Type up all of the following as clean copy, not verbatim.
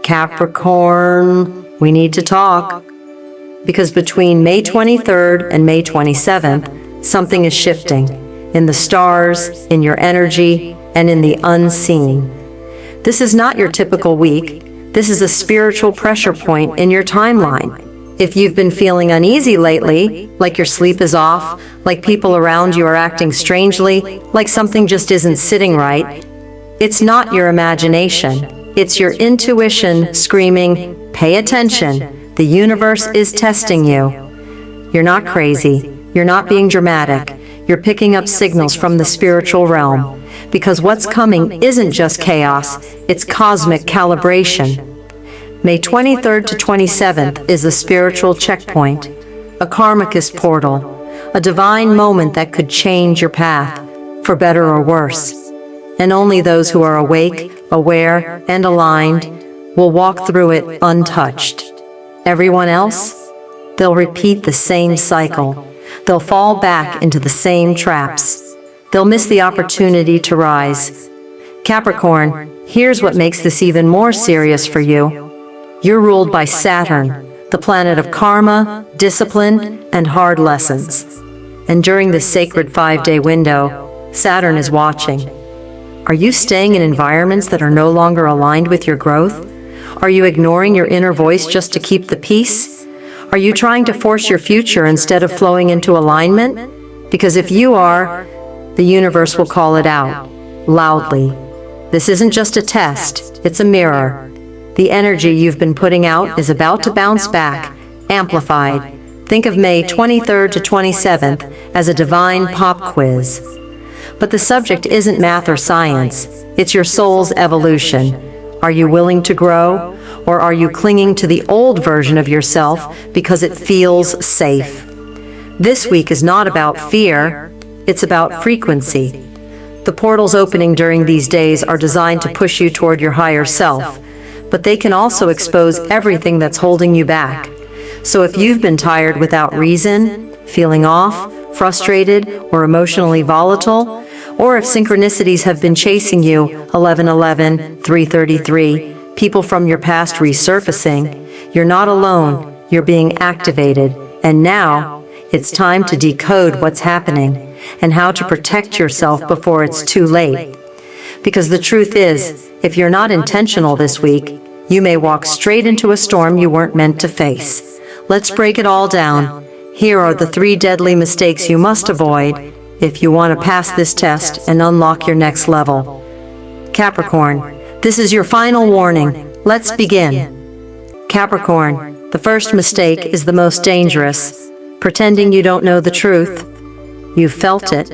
Capricorn, we need to talk. Because between May 23rd and May 27th, something is shifting in the stars, in your energy, and in the unseen. This is not your typical week. This is a spiritual pressure point in your timeline. If you've been feeling uneasy lately, like your sleep is off, like people around you are acting strangely, like something just isn't sitting right, it's not your imagination. It's your intuition screaming, "Pay attention. The universe is testing you." You're not crazy. You're not being dramatic. You're picking up signals from the spiritual realm. Because what's coming isn't just chaos, it's cosmic calibration. May 23rd to 27th is a spiritual checkpoint, a karmic portal, a divine moment that could change your path, for better or worse. And only those who are awake, aware, and aligned will walk through it untouched. Everyone else? They'll repeat the same cycle. They'll fall back into the same traps. They'll miss the opportunity to rise. Capricorn, here's what makes this even more serious for you. You're ruled by Saturn, the planet of karma, discipline, and hard lessons. And during this sacred 5-day window, Saturn is watching. Are you staying in environments that are no longer aligned with your growth? Are you ignoring your inner voice just to keep the peace? Are you trying to force your future instead of flowing into alignment? Because if you are, the universe will call it out, loudly. This isn't just a test, it's a mirror. The energy you've been putting out is about to bounce back, amplified. Think of May 23rd to 27th as a divine pop quiz. But the subject isn't math or science, it's your soul's evolution. Are you willing to grow, or are you clinging to the old version of yourself because it feels safe? This week is not about fear, it's about frequency. The portals opening during these days are designed to push you toward your higher self, but they can also expose everything that's holding you back. So if you've been tired without reason, feeling off, frustrated, or emotionally volatile, or if synchronicities have been chasing you, 1111, 333, people from your past resurfacing, you're not alone, you're being activated, and now it's time to decode what's happening and how to protect yourself before it's too late. Because the truth is, if you're not intentional this week, you may walk straight into a storm you weren't meant to face. Let's break it all down. Here are the 3 deadly mistakes you must avoid if you want to pass this test and unlock your next level. Capricorn, this is your final warning. Let's begin. Capricorn, the first mistake is the most dangerous. Pretending you don't know the truth. You've felt it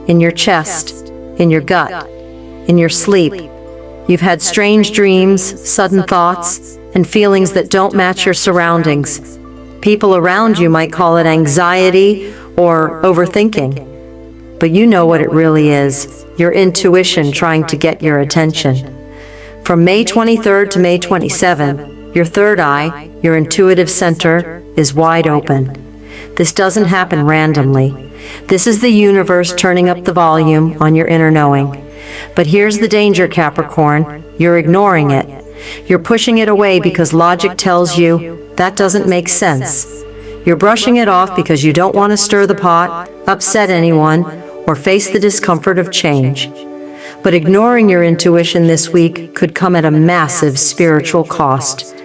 in your chest, in your gut, in your sleep. You've had strange dreams, sudden thoughts, and feelings that don't match your surroundings. People around you might call it anxiety or overthinking. But you know what it really is, your intuition trying to get your attention. From May 23rd to May 27th, your third eye, your intuitive center, is wide open. This doesn't happen randomly. This is the universe turning up the volume on your inner knowing. But here's the danger, Capricorn. You're ignoring it. You're pushing it away because logic tells you that doesn't make sense. You're brushing it off because you don't want to stir the pot, upset anyone, or face the discomfort of change. But ignoring your intuition this week could come at a massive spiritual cost.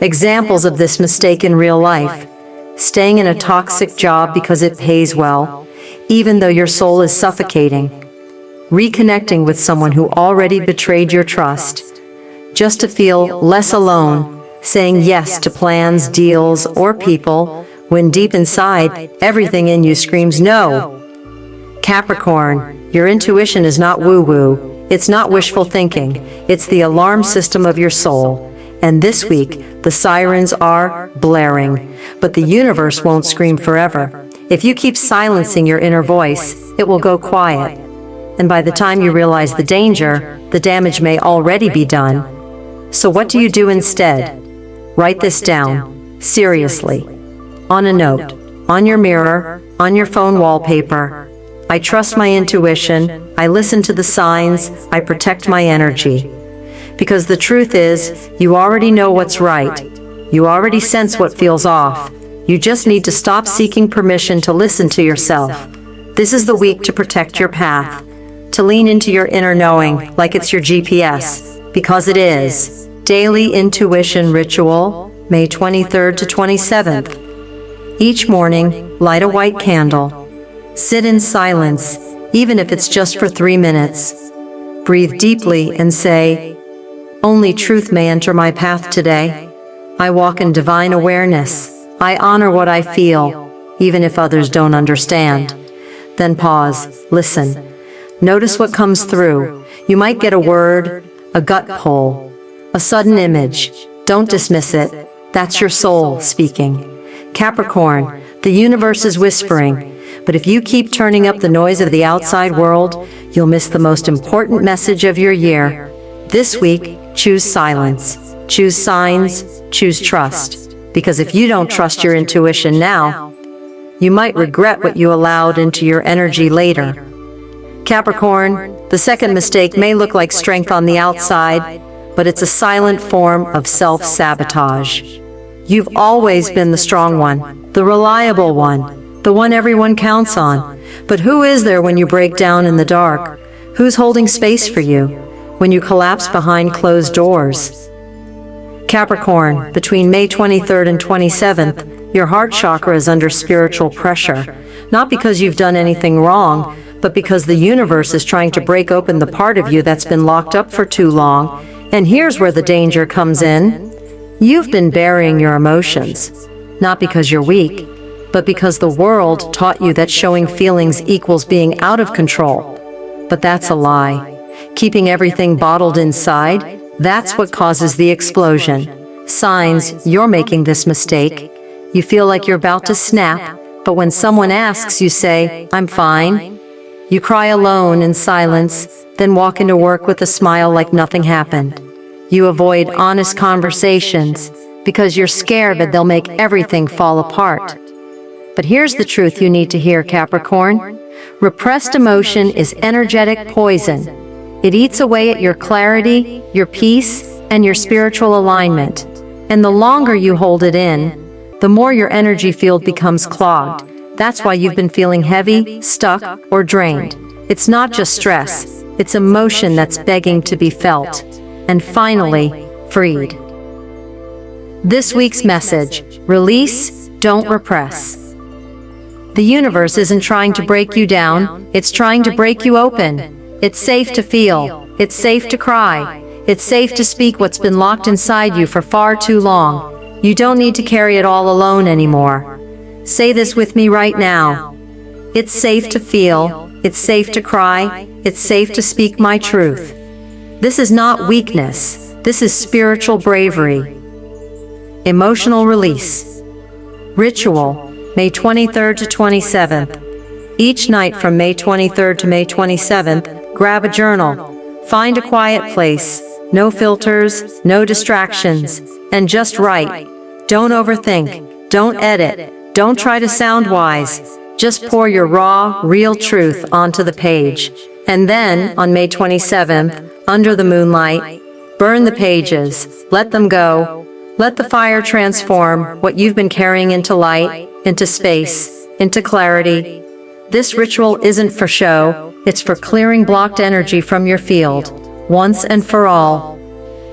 Examples of this mistake in real life: staying in a toxic job because it pays well, even though your soul is suffocating. Reconnecting with someone who already betrayed your trust, just to feel less alone, saying yes to plans, deals, or people, when deep inside, everything in you screams no. Capricorn, your intuition is not woo-woo, it's not wishful thinking, it's the alarm system of your soul. And this week, the sirens are blaring, but the universe won't scream forever. If you keep silencing your inner voice, it will go quiet. And by the time you realize the danger, the damage may already be done. So what do you do instead? Write this down, seriously, on a note, on your mirror, on your phone wallpaper. I trust my intuition, I listen to the signs, I protect my energy. Because the truth is, you already know what's right. You already sense what feels off. You just need to stop seeking permission to listen to yourself. This is the week to protect your path, to lean into your inner knowing like it's your GPS, because it is. Daily Intuition Ritual, May 23rd to 27th. Each morning, light a white candle. Sit in silence, even if it's just for 3 minutes. Breathe deeply and say, "Only truth may enter my path today. I walk in divine awareness. I honor what I feel, even if others don't understand." Then pause, listen. Notice what comes through. You might get a word, a gut pull, a sudden image. Don't dismiss it. That's your soul speaking. Capricorn, the universe is whispering, but if you keep turning up the noise of the outside world, you'll miss the most important message of your year. This week, choose silence, choose signs, choose trust. Because if you don't trust your intuition now, you might regret what you allowed into your energy later. Capricorn, the second mistake may look like strength on the outside, but it's a silent form of self-sabotage. You've always been the strong one, the reliable one, the one everyone counts on. But who is there when you break down in the dark? Who's holding space for you when you collapse behind closed doors? Capricorn, between May 23rd and 27th, your heart chakra is under spiritual pressure, not because you've done anything wrong, but because the universe is trying to break open the part of you that's been locked up for too long. And here's where the danger comes in. You've been burying your emotions, not because you're weak, but because the world taught you that showing feelings equals being out of control. But that's a lie. Keeping everything bottled inside, that's what causes the explosion. Signs you're making this mistake. You feel like you're about to snap, but when someone asks, you say, "I'm fine." You cry alone in silence, then walk into work with a smile like nothing happened. You avoid honest conversations because you're scared that they'll make everything fall apart. But here's the truth you need to hear, Capricorn. Repressed emotion is energetic poison. It eats away at your clarity, your peace, and your spiritual alignment. And the longer you hold it in, the more your energy field becomes clogged. That's why you've been feeling heavy, stuck, or drained. It's not just stress, it's emotion that's begging to be felt. And finally, freed. This week's message: release, don't repress. The universe isn't trying to break you down, it's trying to break you open. It's safe to feel, it's safe to cry, it's safe to speak what's been locked inside you for far too long. You don't need to carry it all alone anymore. Say this with me right now. It's safe to feel, it's safe to cry, it's safe to speak my truth. This is not weakness, this is spiritual bravery. Emotional release. Ritual, May 23rd to 27th. Each night from May 23rd to May 27th, grab a journal. Find a quiet place, no filters, no distractions, and just write. Don't overthink, don't edit, don't try to sound wise. Just pour your raw, real truth onto the page. And then, on May 27th, under the moonlight, burn the pages, let them go. Let the fire transform what you've been carrying into light, into space, into clarity. This ritual isn't for show, it's for clearing blocked energy from your field, once and for all.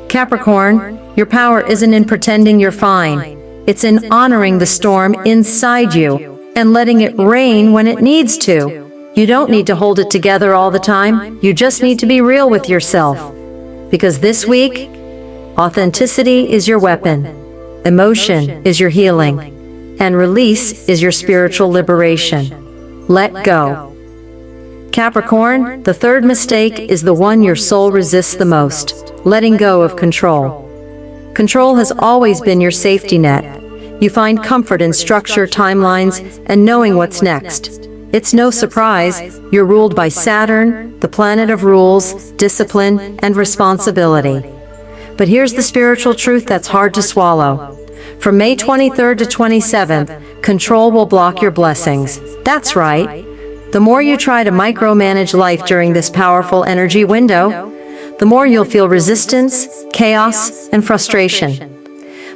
Capricorn, your power isn't in pretending you're fine. It's in honoring the storm inside you and letting it rain when it needs to. You don't need to hold it together all the time. You just need to be real with yourself. Because this week, authenticity is your weapon, emotion is your healing, and release is your spiritual liberation. Let go. Capricorn, the third mistake is the one your soul resists the most: letting go of control. Control has always been your safety net. You find comfort in structure, timelines, and knowing what's next. It's no surprise you're ruled by Saturn, the planet of rules, discipline, and responsibility. But here's the spiritual truth that's hard to swallow. From May 23rd to 27th, control will block your blessings. That's right. The more you try to micromanage life during this powerful energy window, the more you'll feel resistance, chaos, and frustration.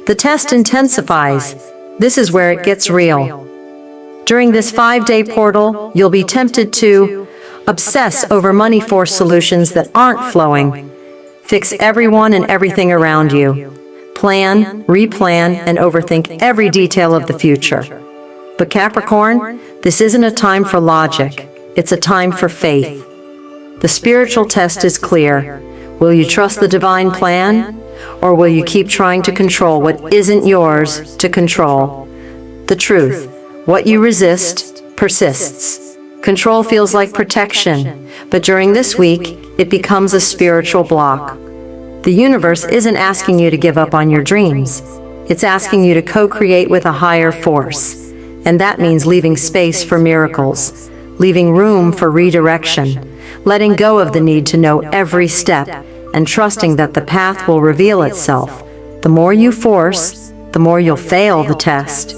The test intensifies. This is where it gets real. During this 5-day portal, you'll be tempted to obsess over money force solutions that aren't flowing. Fix everyone and everything around you. Plan, replan, and overthink every detail of the future. But Capricorn, this isn't a time for logic. It's a time for faith. The spiritual test is clear. Will you trust the divine plan? Or will you keep trying to control what isn't yours to control? The truth, what you resist, persists. Control feels like protection, but during this week, it becomes a spiritual block. The universe isn't asking you to give up on your dreams. It's asking you to co-create with a higher force. And that means leaving space for miracles, leaving room for redirection, letting go of the need to know every step, and trusting that the path will reveal itself. The more you force, the more you'll fail the test.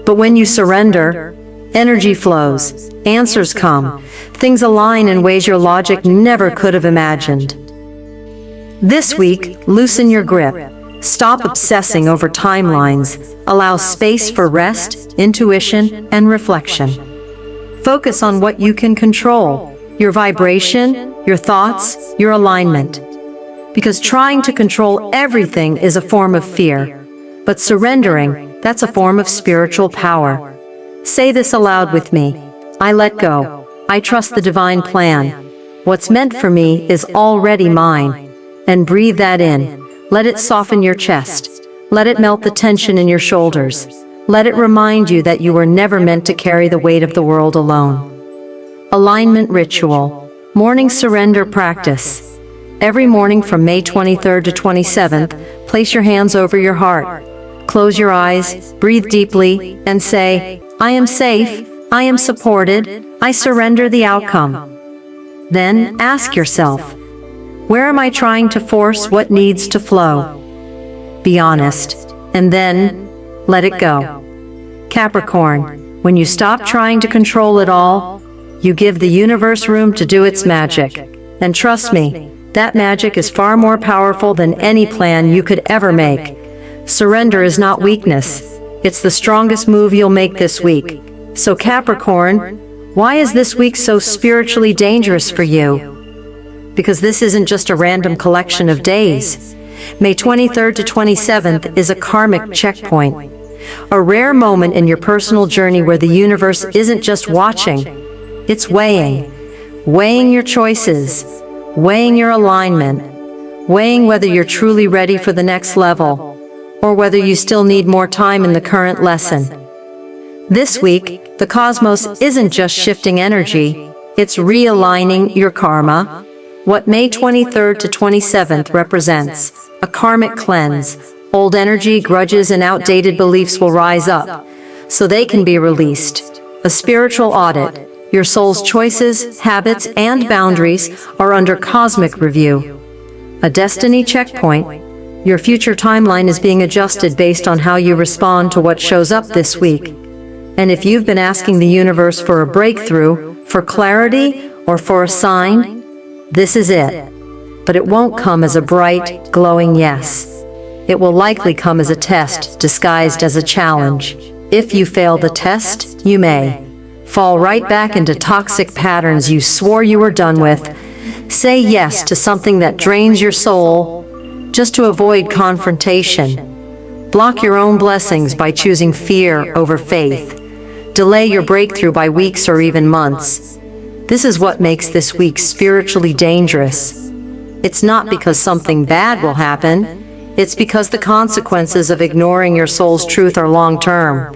But when you surrender, energy flows, answers come, things align in ways your logic never could have imagined. This week, loosen your grip. Stop obsessing over timelines. Allow space for rest, intuition, and reflection. Focus on what you can control: your vibration, your thoughts, your alignment. Because trying to control everything is a form of fear. But surrendering, that's a form of spiritual power. Say this aloud with me. I let go. I trust the divine plan. What's meant for me is already mine. And breathe that in. Let it soften your chest. Let it melt the tension in your shoulders. Let it remind you that you were never meant to carry the weight of the world alone. Alignment ritual. Morning surrender practice. Every morning from May 23rd to 27th, place your hands over your heart. Close your eyes, breathe deeply, and say, I am safe, I am supported, I surrender the outcome. Then ask yourself, where am I trying to force what needs to flow? Be honest, and then let it go. Capricorn, when you stop trying to control it all, you give the universe room to do its magic. And trust me, that magic is far more powerful than any plan you could ever make. Surrender is not weakness. It's the strongest move you'll make this week. So Capricorn, why is this week so spiritually dangerous for you? Because this isn't just a random collection of days. May 23rd to 27th is a karmic checkpoint, a rare moment in your personal journey where the universe isn't just watching, it's weighing your choices, weighing your alignment, weighing whether you're truly ready for the next level, or whether you still need more time in the current lesson. This week, the cosmos isn't just shifting energy, it's realigning your karma. What May 23rd to 27th represents, a karmic cleanse. Old energy, grudges, and outdated beliefs will rise up, so they can be released. A spiritual audit. Your soul's choices, habits, and boundaries are under cosmic review. A destiny checkpoint. Your future timeline is being adjusted based on how you respond to what shows up this week. And if you've been asking the universe for a breakthrough, for clarity, or for a sign, this is it. But it won't come as a bright, glowing yes. It will likely come as a test disguised as a challenge. If you fail the test, you may fall right back into toxic patterns you swore you were done with. Say yes to something that drains your soul just to avoid confrontation. Block your own blessings by choosing fear over faith. Delay your breakthrough by weeks or even months. This is what makes this week spiritually dangerous. It's not because something bad will happen. It's because the consequences of ignoring your soul's truth are long-term.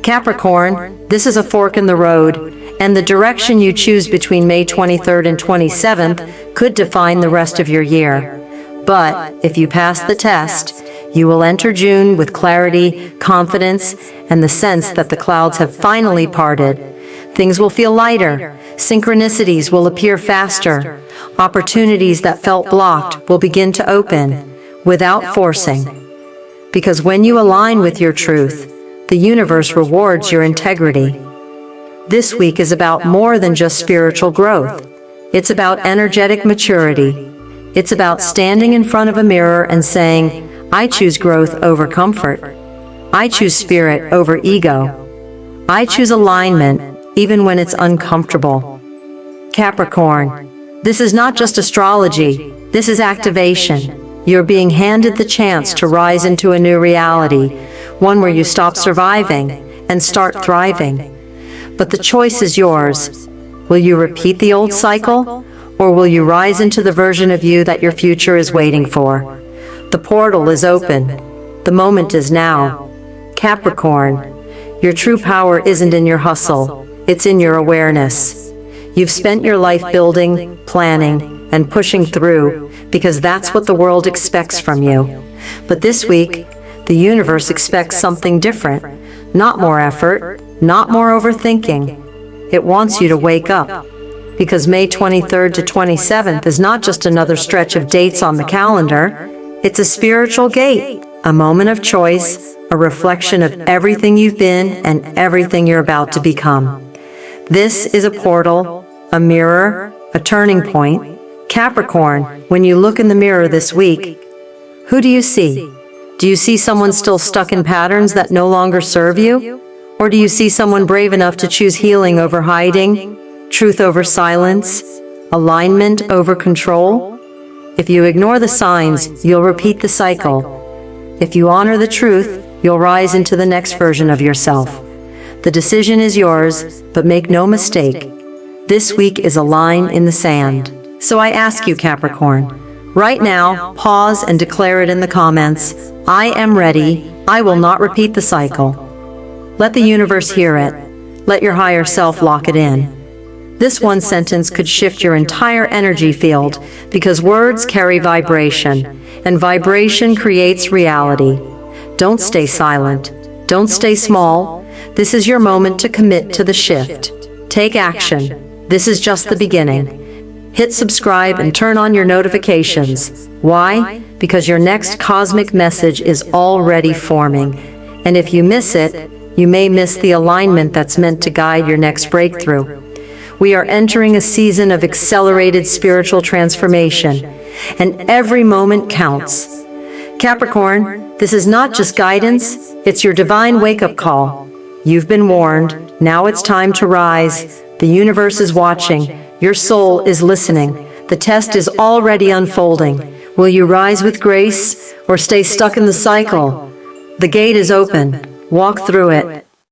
Capricorn, this is a fork in the road, and the direction you choose between May 23rd and 27th could define the rest of your year. But if you pass the test, you will enter June with clarity, confidence, and the sense that the clouds have finally parted. Things will feel lighter. Synchronicities will appear faster. Opportunities that felt blocked will begin to open without forcing. Because when you align with your truth, the universe rewards your integrity. This week is about more than just spiritual growth. It's about energetic maturity. It's about standing in front of a mirror and saying, I choose growth over comfort. I choose spirit over ego. I choose alignment, even when it's uncomfortable. Capricorn, this is not just astrology, this is activation. You're being handed the chance to rise into a new reality, one where you stop surviving and start thriving. But the choice is yours. Will you repeat the old cycle, or will you rise into the version of you that your future is waiting for? The portal is open. The moment is now. Capricorn, your true power isn't in your hustle, it's in your awareness. You've spent your life building, planning, and pushing through because that's what the world expects from you. But this week, the universe expects something different. Not more effort, not more overthinking. It wants you to wake up. Because May 23rd to 27th is not just another stretch of dates on the calendar, it's a spiritual gate, a moment of choice, a reflection of everything you've been and everything you're about to become. This is a portal, a mirror, a turning point. Capricorn, when you look in the mirror this week, who do you see? Do you see someone still stuck in patterns that no longer serve you? Or do you see someone brave enough to choose healing over hiding, truth over silence, alignment over control? If you ignore the signs, you'll repeat the cycle. If you honor the truth, you'll rise into the next version of yourself. The decision is yours, but make no mistake, this week is a line in the sand. So I ask you, Capricorn, right now, pause and declare it in the comments. I am ready. I will not repeat the cycle. Let the universe hear it. Let your higher self lock it in. This one sentence could shift your entire energy field because words carry vibration, and vibration creates reality. Don't stay silent. Don't stay small. This is your moment to commit to the shift. Take action. This is just the beginning. Hit subscribe and turn on your notifications. Why? Because your next cosmic message is already forming. And if you miss it, you may miss the alignment that's meant to guide your next breakthrough. We are entering a season of accelerated spiritual transformation, and every moment counts. Capricorn, this is not just guidance, it's your divine wake-up call. You've been warned, now it's time to rise. The universe is watching, your soul is listening. The test is already unfolding. Will you rise with grace, or stay stuck in the cycle? The gate is open. Walk through it.